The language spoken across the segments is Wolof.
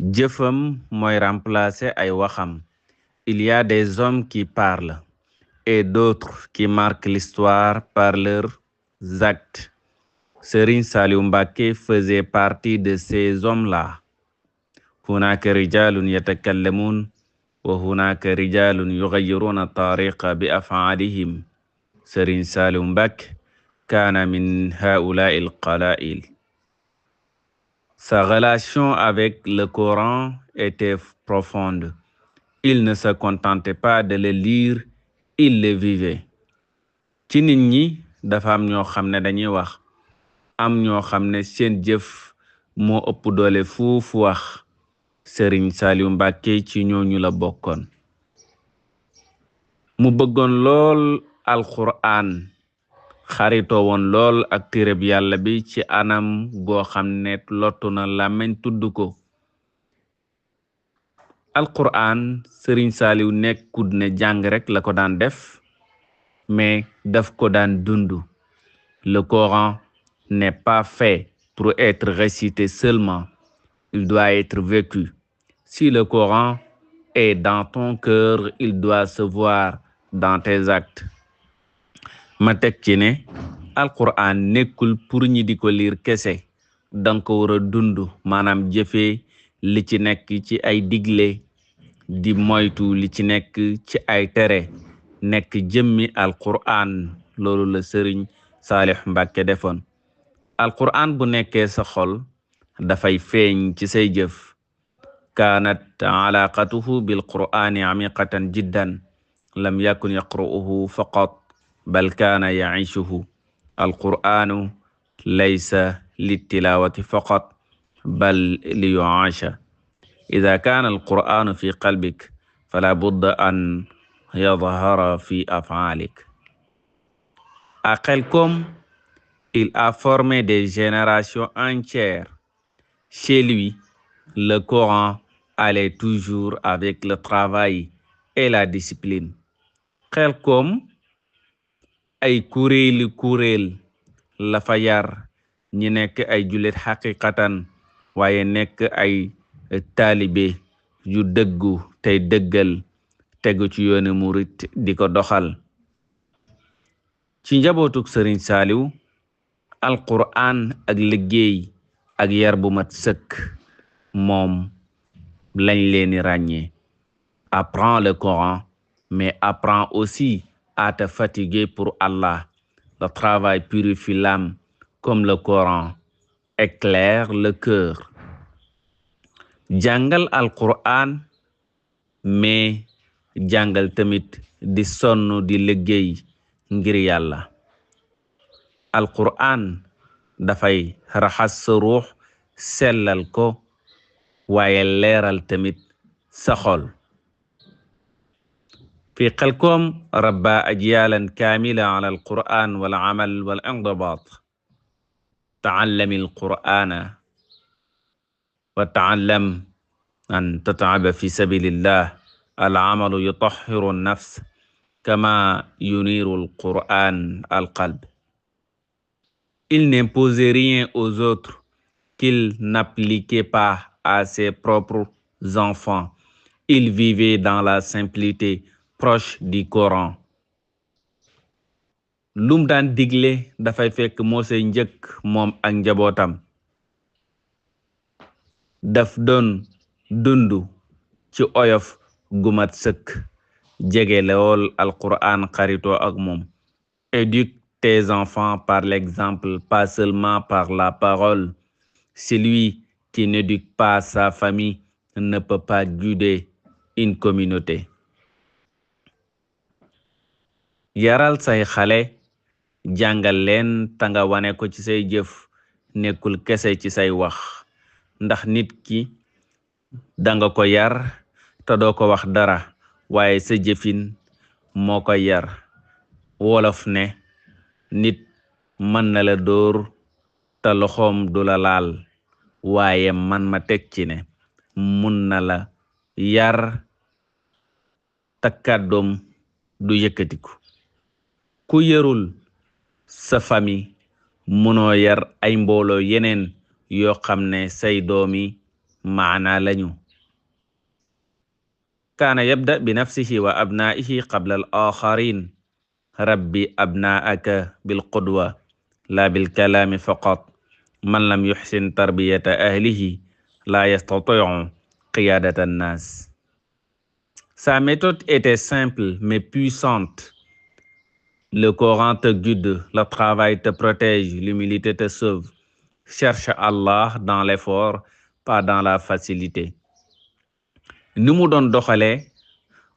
jëfam mooy remplacer ay waxam. Il y a des hommes qui parlent et d'autres qui marquent l'histoire par leurs actes. Serigne Saliou Mbacké faisait partie de ces hommes-là. Hunaka rijalun yatakallamun wa hunaka rijalun yughayyiruna tariqa bi af'alihim. Serigne Saliou Mbacké kana min haula'i al-qala'il. Sa relation avec le Coran était profonde. Il ne se contentait pas de le lire, il le vivait. Ci nit ñi dafa am ñoo xam ne dañuy wax, am ñoo xam ne seen jëf moo ëpp doole fuufu wax. Serigne Saliou Mbacké ci ñooñu la bokkoon. Mu bëggoon lool alquran, xaritoo woon lool ak téereb yàlla bi ci anam goo xam ne lottu na làmmiñ tudd ko. Alquran Serigne Saliou nekkul ne jàng rek la ko daan def, mais daf ko daan dund. Le Coran n'est pas fait pour être récité seulement, il doit être vécu. Si le Coran est dans ton cœur, il doit se voir dans tes actes. Ma teg ci ne Alquran nekkul pour ñi di ko lire kese, danga ko war a dund, maanaam jëfee li ci nekk ci ay digle, di moytu li ci nekk ci ay tere, nekk jëmmi Alquran. Loolu la Serigne Saliou Mbacké defoon. Alquran bu nekkee sa xol dafay feeñ ci say jëf. kaanat alaqatuhu bil qur'ani amiqatan jiddan lam yakun yaqra'uhu faqat bal kaana yaishuhu. Alqur'anu laysa littilawati faqat bal liyuasha. ida kaana alqur'anu fi qalbik fala budda an yadhara fi af'alik. À Khelcom, il a formé des générations entières. Chez lui, le Coran allait toujours avec le travail et la discipline. Khelcom ay kuréel la fa yar, ñi nekk ay jullit xaqiqatan, waaye nekk ay taalibe yu dëggu tey dëggal, tegu ci yoonu murit di ko doxal. Ci njabootuk Serigne Saliou, Alquran ak liggéey ak yar bu mat sëkk moom lañ leeni ràññee. Apprends le Coran, mais apprends aussi à te fatiguer pour Allah. Le travail purifie l'âme comme le Coran éclaire le cœur. Jàngal Alquran, mais jàngal tamit di sonn di liggéey ngir yàlla. Alquran dafay raxas sa ruux, sellal ko, waaye leeral tamit sa xol. في Khelcom ربى أجيالا كاملة على القرآن والعمل والانضباط. تعلم القرآن وتعلم أن تتعب في سبيل الله. العمل يطهر النفس كما ينير القرآن القلب. Il n'imposait rien aux autres qu'il n'appliquait pas à ses propres enfants. Il vivait dans la simplicité proche du Coran. Lum daan digle dafay fekk moo say njëkk moom ak njabootam. Daf doon dundu ci oyof gu mat sëkk, jege lool Alquran, xaritoo ak moom. Éduque tes enfants par l'exemple, pas seulement par la parole. Celui qui n'éduque pas sa famille ne peut pas guider une communauté. Yaral say xale, jàngal leen tanga wane ko ci say jëf, nekkul kese ci say wax. Ndax nit ki danga ko yar te doo ko wax dara, waaye sa jëfin moo ko yar. Wolof ne nit mën na la dóor te loxoom du la laal, waaye man ma teg ci ne mun na la yar te kàddoom du yëkkatiku. Ku yarul sa famille munoo yar ay mbooloo yeneen yoo xam ne say doomi maana lañu. kaana yabda bi nafsihi wa abnaihi qabla al axarin rabbi abnaaka bil qudwa la bil kalaami faqat man lam yuxsin tarbiyata ahlihi la yastatiu qiyadata annas. Sa méthode était simple mais puissante. Le Coran te guide, le travail te protège, l'humilité te sauve. Cherche Allah dans l'effort, pas dans la facilité. Ni mu doon doxalee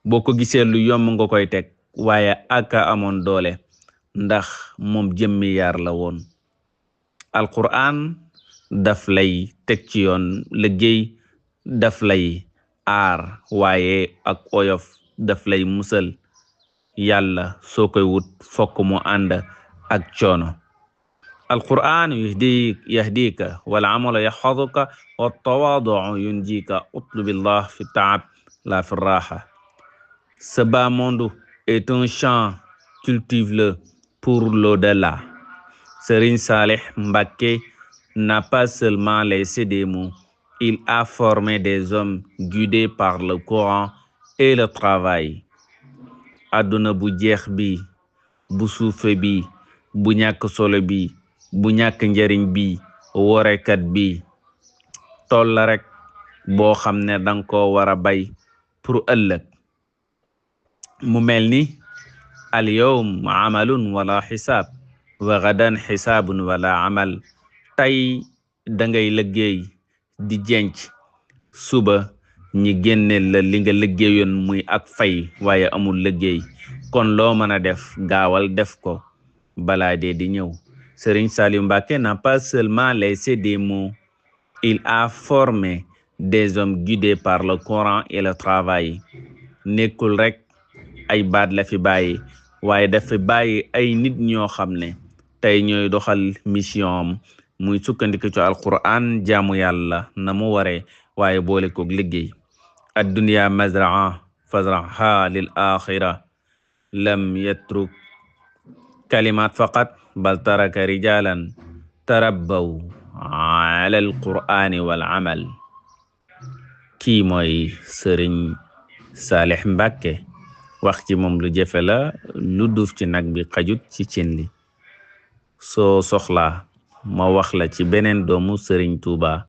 boo ko gisee lu yomb nga koy teg waaye aka amoon doole ndax moom jëmmi yar la woon. Alquran daf lay teg ci yoon, liggéey daf lay aar waaye ak oyof daf lay musal. yàlla soo koy wut fokk mu ànd ak coono. alquran yahdika wal amalu yaxfaduka wa tawaadu yunjika utlubillah fi taab la fi raha. Ce bas monde est un champ, cultive-le pour l'au-delà. Serigne Salih Mbacké n'a pas seulement laissé des mots, il a formé des hommes guidés par le Coran et le travail. àdduna bu jeex bi, bu suufe bi, bu ñàkk solo bi, bu ñàkk njariñ bi, worekat bi tool la rek boo xam ne danga ko war a bay pour ëllëg. mu mel ni al yawm amalun wala xisaab wa gadan xisaabun wala amal. tey dangay liggéey di jenc, suba ñi génne la li nga liggéeyoon muy ak fay waaye amul liggéey. kon loo mën a def gaawal def ko balaa dee di ñëw. Serigne Saliou Mbacké n'a pas seulement laissé des mots, il a formé des hommes guidés par le Coran et le travail. nekkul rek ay baat la fi bàyyi waaye dafa bàyyi ay nit ñoo xam ne tey ñooy doxal mission am muy sukkandiku ci alquran jaamu yàlla na mu waree waaye boole koog liggéey. addunya mazraa fazraha lil axira lam yatruk kalimat faqat bal taraka rijalan tarabbaw ala alqurani wal amal. kii mooy Sëriñ Salih Mbacké. wax ci moom lu jafe la, lu duuf ci nag bi xajut ci cin li. soo soxlaa ma wax la ci beneen doomu Sëriñ Tuuba